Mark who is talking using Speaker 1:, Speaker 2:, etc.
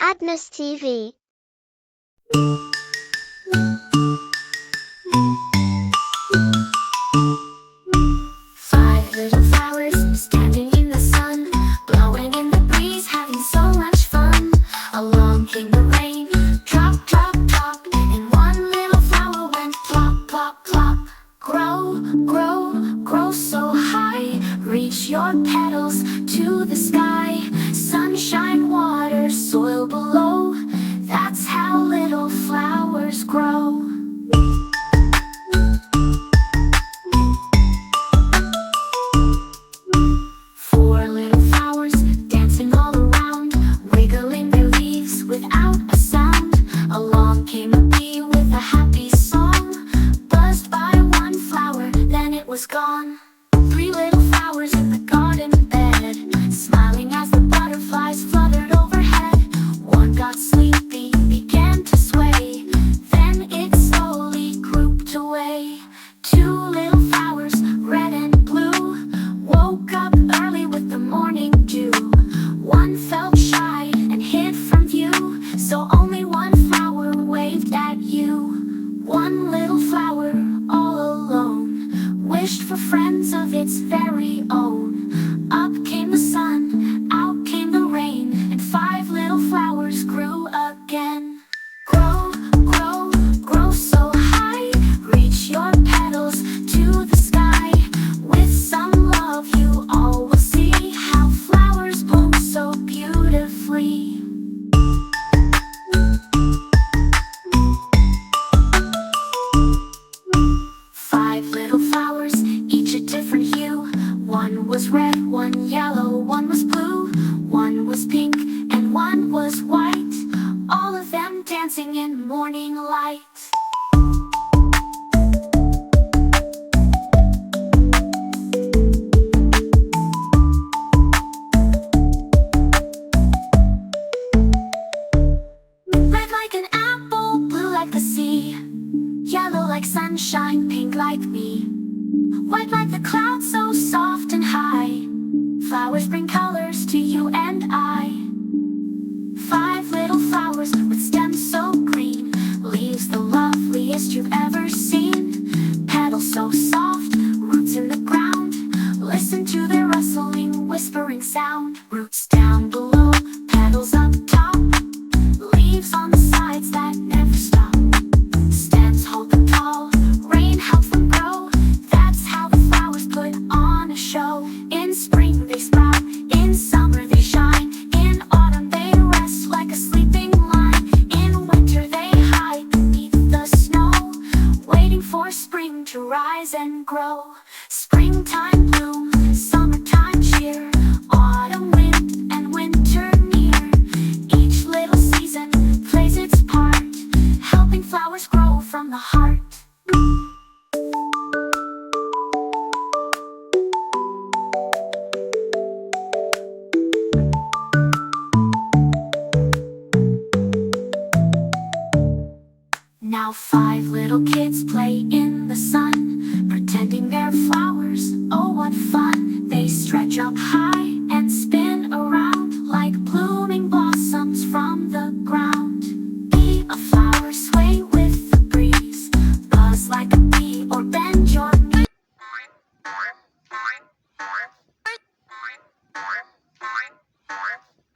Speaker 1: Agnes TV.
Speaker 2: Five little flowers standing in the sun, blowing in the breeze, having so much fun. Along came the rain, drop, drop, drop, and one little flower went plop, plop, plop. Grow, grow, grow so high, reach your petals to the sky. Sunshine, water, soil below, that's how little flowers grow. Four little flowers dancing all around, wiggling their leaves without a sound. Along came a bee with a happy song, buzzed by one flower, then it was gone. Three little flowers in the garden bed, smiling as the butterflies fluttered overhead. One got sleepy, began to sway, then it slowly grouped away. Two little flowers, red and blue, woke up early with the morning dew. One felt shy and hid from view, so only one flower waved at you. One little flower, all alone, wished for friends of its very own. Up came the sun, out came the rain, and five little flowers grew again. Grow, grow, grow so high, reach your petals to the sky. With some love you all will see how flowers bloom so beautifully. Five little flowers, each a different hue. One was red, one yellow, one was blue, one was pink, and one was white. All of them dancing in morning light. Red like an apple, blue like the sea, yellow like sunshine, pink like me, white like the clouds so soft and high. Flowers bring colors to you and I. Five little flowers with stems so green, leaves the loveliest you've ever seen. Petals so soft, roots in the ground, listen to their rustling, whispering sound. Roots down below, petals up top, leaves on the sides that never stop. Stems hold them tall, rain helps them grow, that's how the flowers put on a show. In spring they sprout, in summer they shine, in autumn they rest like a sleeping lion. In winter they hide beneath the snow, waiting for spring to rise and grow. Springtime bloom, summertime cheer, autumn wind and winter near. Each little season plays its part, helping flowers grow from the heart. Now five little kids play in the sun, pretending they're flowers